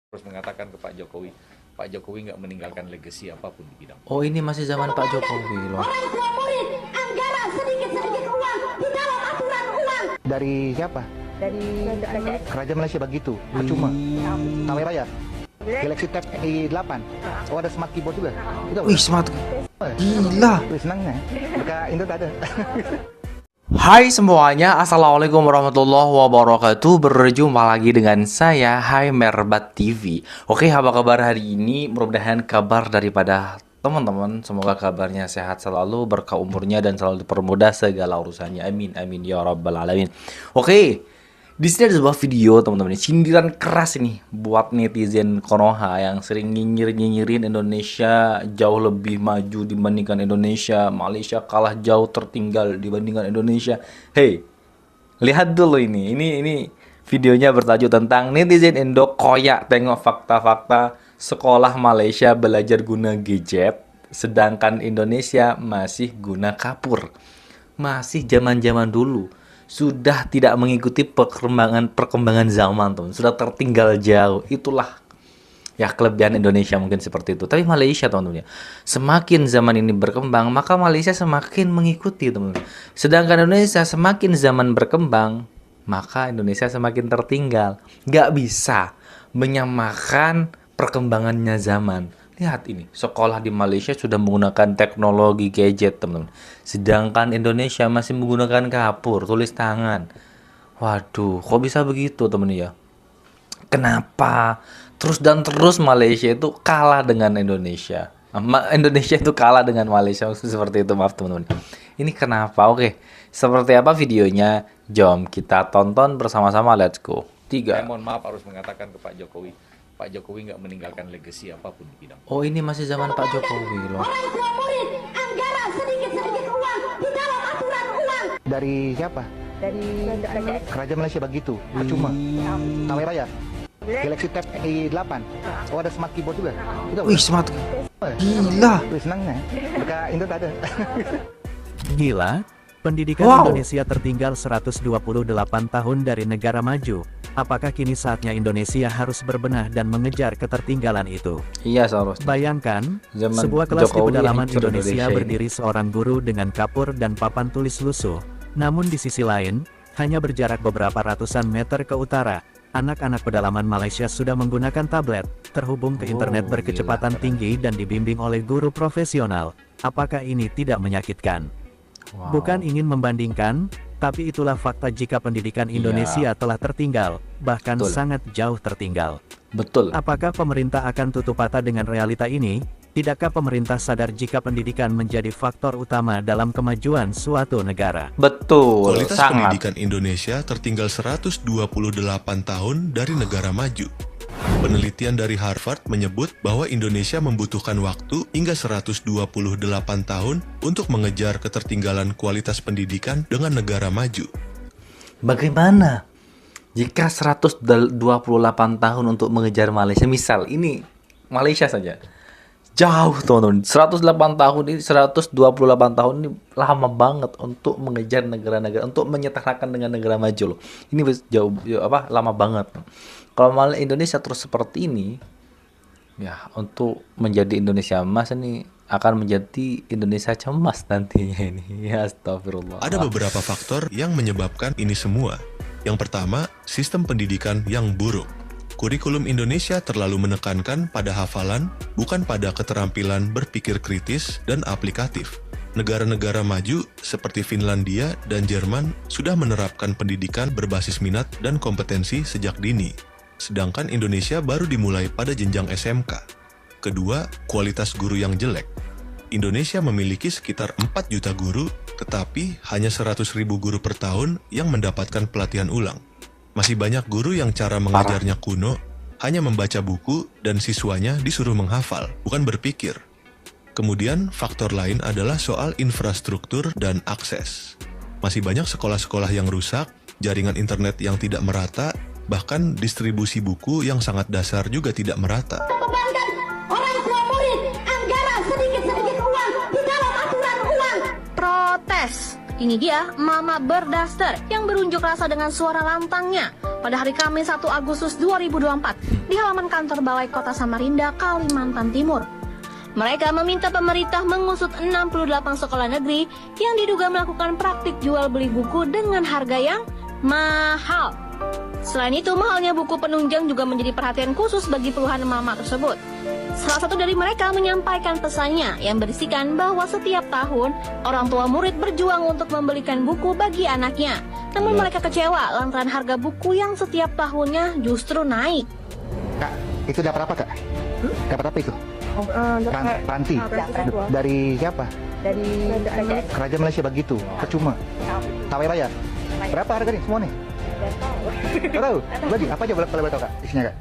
Terus mengatakan ke Pak Jokowi nggak meninggalkan legasi apapun di bidang. Oh, ini masih zaman Pak Jokowi loh. Orang tua murid, anggaran sedikit-sedikit uang di dalam aturan uang. Dari siapa? Dari Kerajaan Malaysia begitu. Percuma. Tahu ya? Galaxy Tab A8. Oh, ada smart keyboard juga. Itu apa? Wih, smart. Gila. Wih, senangnya. Dekat Indo tak ada. Hai semuanya, assalamualaikum warahmatullahi wabarakatuh. Berjumpa lagi dengan saya, Hai Merbat TV. Oke, apa kabar hari ini? Mudah-mudahan kabar daripada teman-teman semoga kabarnya sehat selalu, berkah umurnya dan selalu dipermudah segala urusannya. Amin amin ya rabbal alamin. Oke, di sini ada sebuah video teman-teman, sindiran keras ini buat netizen Konoha yang sering nyinyirin Indonesia jauh lebih maju dibandingkan Indonesia, Malaysia kalah jauh tertinggal dibandingkan Indonesia. Hey, lihat dulu ini videonya bertajuk tentang netizen Indo koyak tengok fakta-fakta sekolah Malaysia belajar guna gadget, sedangkan Indonesia masih guna kapur. Masih zaman-zaman dulu. Sudah tidak mengikuti perkembangan zaman, teman. Sudah tertinggal jauh. Itulah ya kelebihan Indonesia mungkin seperti itu. Tapi Malaysia, teman-teman, semakin zaman ini berkembang, maka Malaysia semakin mengikuti, teman-teman. Sedangkan Indonesia semakin zaman berkembang, maka Indonesia semakin tertinggal. Nggak bisa menyamakan perkembangannya zaman. Lihat ini, sekolah di Malaysia sudah menggunakan teknologi gadget, teman-teman. Sedangkan Indonesia masih menggunakan kapur, tulis tangan. Waduh, kok bisa begitu, teman ya? Kenapa? Terus dan terus Malaysia itu kalah dengan Indonesia. Indonesia itu kalah dengan Malaysia, seperti itu, maaf teman-teman. Ini kenapa? Oke, seperti apa videonya? Jom kita tonton bersama-sama, let's go. Saya mohon maaf harus mengatakan ke Pak Jokowi nggak meninggalkan legasi apapun di bidang. Oh, ini masih zaman Pak Jokowi loh. Orang tua murid, anggaran sedikit-sedikit uang di dalam aturan uang. Dari siapa? Dari Kerajaan Malaysia begitu. Percuma. Tahu ya? Galaxy Tab A8. Oh, ada smart keyboard juga. Itu apa? Wih, smart. Gila. Wih, senangnya. Dekat Indo tak ada. Gila, pendidikan Wow. Indonesia tertinggal 128 tahun dari negara maju. Apakah kini saatnya Indonesia harus berbenah dan mengejar ketertinggalan itu? Iya, seharusnya. Bayangkan, Zaman sebuah kelas di Jokowi pedalaman hancur Indonesia Indonesia ini. berdiri seorang guru dengan kapur dan papan tulis lusuh. Namun di sisi lain, hanya berjarak beberapa ratusan meter ke utara, anak-anak pedalaman Malaysia sudah menggunakan tablet, terhubung ke internet Oh, berkecepatan gila, tinggi dan dibimbing oleh guru profesional. Apakah ini tidak menyakitkan? Wow. Bukan ingin membandingkan, tapi itulah fakta jika pendidikan Indonesia telah tertinggal, bahkan Betul. sangat jauh tertinggal. Betul. Apakah pemerintah akan tutup mata dengan realita ini? Tidakkah pemerintah sadar jika pendidikan menjadi faktor utama dalam kemajuan suatu negara? Betul. Kualitas Sangat. pendidikan Indonesia tertinggal 128 tahun dari negara maju. Penelitian dari Harvard menyebut bahwa Indonesia membutuhkan waktu hingga 128 tahun untuk mengejar ketertinggalan kualitas pendidikan dengan negara maju. Bagaimana jika 128 tahun untuk mengejar Malaysia? Misal ini Malaysia saja. Jauh, teman-teman. 108 tahun ini, 128 tahun ini lama banget untuk mengejar negara-negara, untuk menyetarakan dengan negara maju loh. Ini jauh lama banget. Kalau malah Indonesia terus seperti ini, ya untuk menjadi Indonesia emas ini akan menjadi Indonesia cemas nantinya ini. Ya astagfirullah. Ada beberapa faktor yang menyebabkan ini semua. Yang pertama, sistem pendidikan yang buruk. Kurikulum Indonesia terlalu menekankan pada hafalan, bukan pada keterampilan berpikir kritis dan aplikatif. Negara-negara maju seperti Finlandia dan Jerman sudah menerapkan pendidikan berbasis minat dan kompetensi sejak dini. Sedangkan Indonesia baru dimulai pada jenjang SMK. Kedua, kualitas guru yang jelek. Indonesia memiliki sekitar 4 juta guru, tetapi hanya 100.000 guru per tahun yang mendapatkan pelatihan ulang. Masih banyak guru yang cara mengajarnya kuno, hanya membaca buku dan siswanya disuruh menghafal, bukan berpikir. Kemudian, faktor lain adalah soal infrastruktur dan akses. Masih banyak sekolah-sekolah yang rusak, jaringan internet yang tidak merata, bahkan distribusi buku yang sangat dasar juga tidak merata. Bebankan orang tua murid, anggaran sedikit-sedikit uang di dalam aturan uang. Protes. Ini dia Mama Berdaster yang berunjuk rasa dengan suara lantangnya. pada hari Kamis 1 Agustus 2024 di halaman kantor Balai Kota Samarinda, Kalimantan Timur. Mereka meminta pemerintah mengusut 68 sekolah negeri yang diduga melakukan praktik jual beli buku dengan harga yang mahal. Selain itu, mahalnya buku penunjang juga menjadi perhatian khusus bagi puluhan emak-emak tersebut. Salah satu dari mereka menyampaikan pesannya yang berisikan bahwa setiap tahun orang tua murid berjuang untuk membelikan buku bagi anaknya. Namun mereka kecewa lantaran harga buku yang setiap tahunnya justru naik. Kak, itu dapat apa kak? Dapat apa itu? Peranti. Dari siapa? Dari Kerajaan Malaysia begitu. Percuma. Tak payah bayar. Berapa harga nih semua nih? Kau tahu? Bagi apa aja boleh tahu kak? Isinya kak?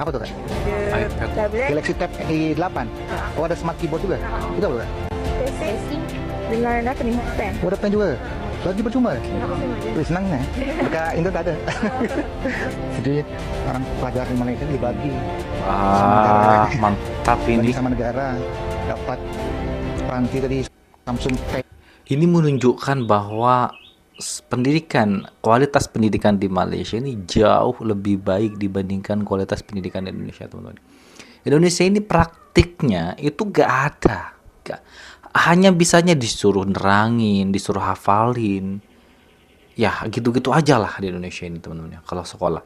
Apa tuh kak? tablet, Galaxy Tab A8. Oh ada smart keyboard juga. Itu apa kak? casing dengan apa nih? Pen. Oh ada pen juga. Lagi percuma. Wih senang nih. Dekat Indo tak ada. Jadi orang pelajar di Malaysia dibagi. Mantap ini. Bagi sama negara dapat peranti tadi Samsung Pay. Ini menunjukkan bahwa kualitas pendidikan di Malaysia ini jauh lebih baik dibandingkan kualitas pendidikan di Indonesia, teman-teman. Indonesia ini praktiknya itu gak ada. Hanya bisanya disuruh nerangin, disuruh hafalin. Ya, gitu-gitu aja lah di Indonesia ini, teman-teman, kalau sekolah.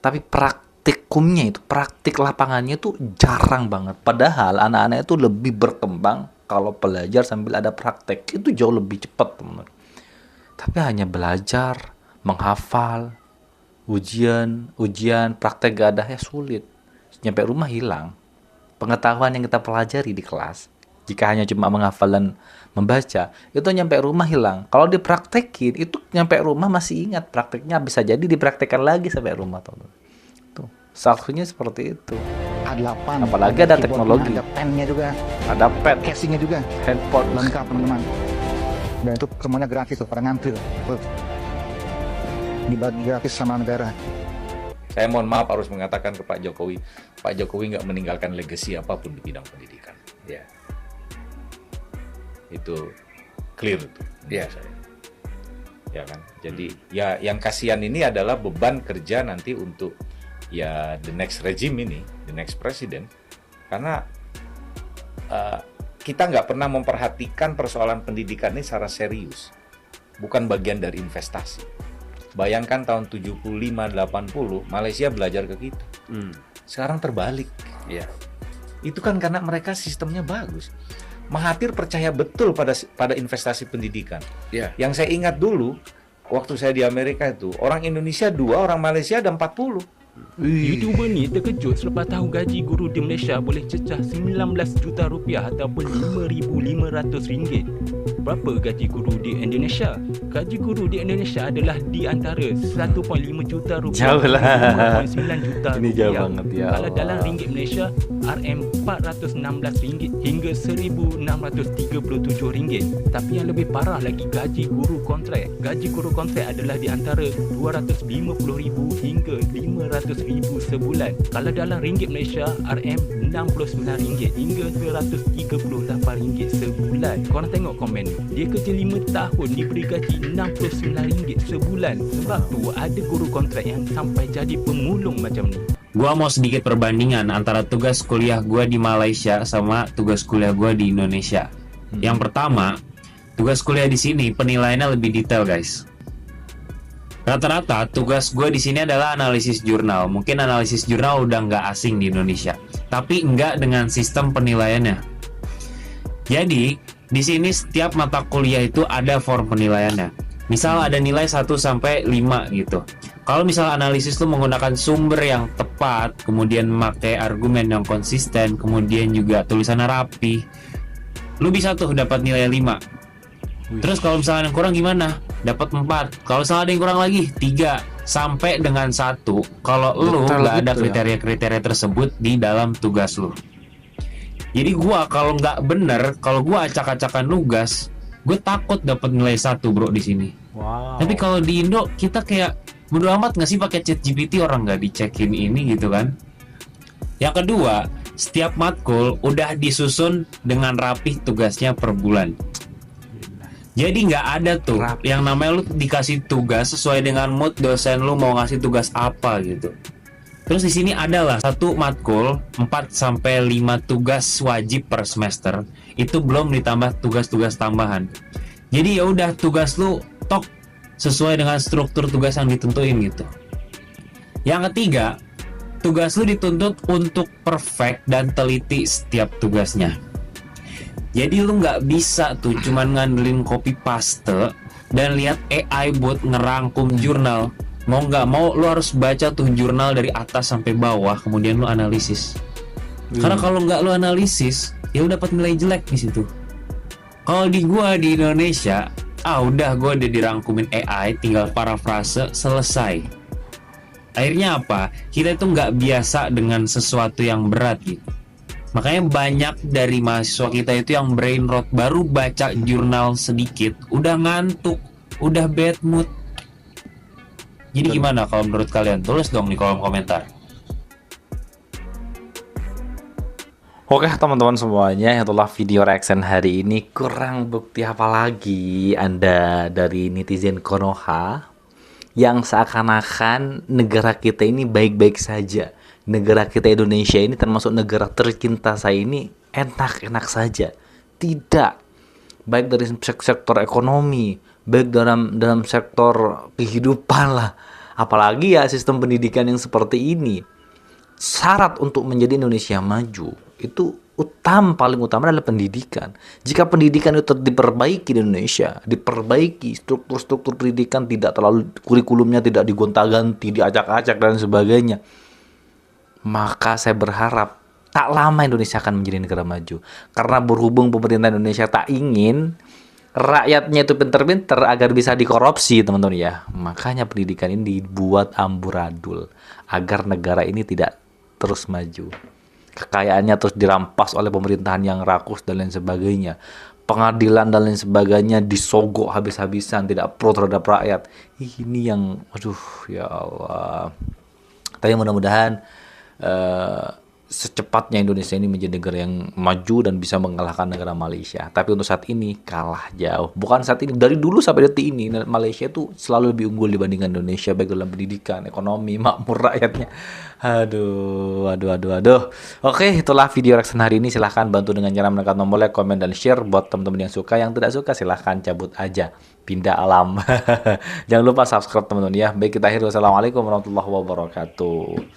Tapi praktikumnya itu, praktik lapangannya itu jarang banget. Padahal anak-anak itu lebih berkembang kalau belajar sambil ada praktek. Itu jauh lebih cepat, teman-teman. Tapi hanya belajar, menghafal, ujian, praktek gak ada, ya sulit. Nyampe rumah hilang. Pengetahuan yang kita pelajari di kelas, jika hanya cuma menghafal dan membaca, itu nyampe rumah hilang. Kalau dipraktekin, itu nyampe rumah masih ingat. Prakteknya bisa jadi dipraktekkan lagi sampai rumah, teman-teman. Tuh, saksinya seperti itu. A8. Apalagi ada teknologi. Ada pennya juga. Ada pad, Casingnya juga. handphone. Lengkap teman-teman. Dan itu semuanya gratis tuh, pada ngantri tuh. Dibagi gratis sama negara. Saya mohon maaf harus mengatakan ke Pak Jokowi nggak meninggalkan legasi apapun di bidang pendidikan. Ya, itu clear tuh. Ya, saya. Ya kan. Jadi ya yang kasihan ini adalah beban kerja nanti untuk ya the next regime ini, the next president, karena kita nggak pernah memperhatikan persoalan pendidikan ini secara serius. Bukan bagian dari investasi. Bayangkan tahun 75-80 Malaysia belajar ke kita. Sekarang terbalik. Ya. Itu kan karena mereka sistemnya bagus. Mahathir percaya betul pada investasi pendidikan. Ya. Yang saya ingat dulu waktu saya di Amerika itu, orang Indonesia 2, orang Malaysia ada 40. YouTuber ni terkejut selepas tahu gaji guru di Malaysia boleh cecah 19 juta rupiah ataupun RM5,500. Berapa gaji guru di Indonesia? Gaji guru di Indonesia adalah di antara 1.5 juta rupiah Jauh lah. 5.9 juta Ini rupiah. jauh banget ya. Kalau dalam ringgit Malaysia, RM416 hingga RM1,637. Tapi yang lebih parah lagi, gaji guru kontrak. Gaji guru kontrak adalah di antara RM250,000 hingga RM500,000 sebulan. Kalau dalam ringgit Malaysia, RM69 hingga RM138 sebulan. Korang tengok komen ni. Dia kerja 5 tahun diberi gaji RM69 sebulan. Sebab tu ada guru kontrak yang sampai jadi pemulung macam ni. Gua mau sedikit perbandingan antara tugas kuliah gua di Malaysia sama tugas kuliah gua di Indonesia. Yang pertama, tugas kuliah di sini penilaiannya lebih detail, guys. Rata-rata tugas gue di sini adalah analisis jurnal. Mungkin analisis jurnal udah nggak asing di Indonesia, tapi nggak dengan sistem penilaiannya. Jadi di sini setiap mata kuliah itu ada form penilaiannya. Misal ada nilai 1 sampai 5 gitu. Kalau misal analisis lu menggunakan sumber yang tepat, kemudian memakai argumen yang konsisten, kemudian juga tulisannya rapi, lu bisa tuh dapat nilai 5. Terus kalau misalnya yang kurang gimana? Dapat 4. Kalau misalnya ada yang kurang lagi 3 sampai dengan 1. Kalau lu nggak ada kriteria-kriteria tersebut di dalam tugas lu. Jadi gua kalau nggak bener, kalau gua acak-acakan nugas, gue takut dapat nilai 1 bro di sini. Wow. Tapi kalau di Indo kita kayak bodo amat nggak sih pakai ChatGPT, orang nggak dicekin ini gitu kan? Yang kedua, setiap matkul udah disusun dengan rapih tugasnya per bulan. Jadi nggak ada tuh yang namanya lu dikasih tugas sesuai dengan mood dosen lu mau ngasih tugas apa gitu. Terus di sini adalah satu matkul 4 sampai 5 tugas wajib per semester. Itu belum ditambah tugas-tugas tambahan. Jadi ya udah tugas lu tok sesuai dengan struktur tugas yang ditentuin gitu. Yang ketiga, tugas lu dituntut untuk perfect dan teliti setiap tugasnya. Jadi lu nggak bisa tuh cuman ngandelin copy paste dan lihat AI buat ngerangkum jurnal. Mau nggak mau lu harus baca tuh jurnal dari atas sampai bawah, kemudian lu analisis. Karena kalau nggak lu analisis, ya udah dapat nilai jelek di situ. Kalau di gua di Indonesia, udah gua udah dirangkumin AI, tinggal parafrase selesai. Akhirnya apa? Kita itu nggak biasa dengan sesuatu yang berat gitu. Makanya banyak dari mahasiswa kita itu yang brain rot, baru baca jurnal sedikit udah ngantuk, udah bad mood. Jadi gimana kalau menurut kalian? Tulis dong di kolom komentar. Oke teman-teman semuanya, itulah video reaction hari ini. Kurang bukti apa lagi Anda dari netizen Konoha yang seakan-akan negara kita ini baik-baik saja. Negara kita Indonesia ini termasuk negara tercinta saya ini enak-enak saja. Tidak. Baik dari sektor ekonomi, baik dalam sektor kehidupan lah. Apalagi ya sistem pendidikan yang seperti ini. Syarat untuk menjadi Indonesia maju itu paling utama adalah pendidikan. Jika pendidikan itu diperbaiki di Indonesia, diperbaiki struktur pendidikan, tidak terlalu kurikulumnya tidak digonta-ganti, diacak-acak dan sebagainya, maka saya berharap tak lama Indonesia akan menjadi negara maju. Karena berhubung pemerintah Indonesia tak ingin rakyatnya itu pinter-pinter agar bisa dikorupsi, teman-teman ya. Makanya pendidikan ini dibuat amburadul agar negara ini tidak terus maju. Kekayaannya terus dirampas oleh pemerintahan yang rakus dan lain sebagainya. Pengadilan dan lain sebagainya disogok habis-habisan, tidak pro terhadap rakyat. Ini yang aduh ya Allah. Tapi mudah-mudahan secepatnya Indonesia ini menjadi negara yang maju dan bisa mengalahkan negara Malaysia. Tapi untuk saat ini kalah jauh. Bukan saat ini, dari dulu sampai detik ini Malaysia itu selalu lebih unggul dibandingkan Indonesia, baik dalam pendidikan, ekonomi, makmur rakyatnya. Aduh. Oke, itulah video reaction hari ini. Silahkan bantu dengan cara menekan tombol like, komen, dan share. Buat teman-teman yang suka, yang tidak suka silahkan cabut aja, pindah alam. Jangan lupa subscribe teman-teman ya. Baik, kita akhiri. Wassalamualaikum warahmatullahi wabarakatuh.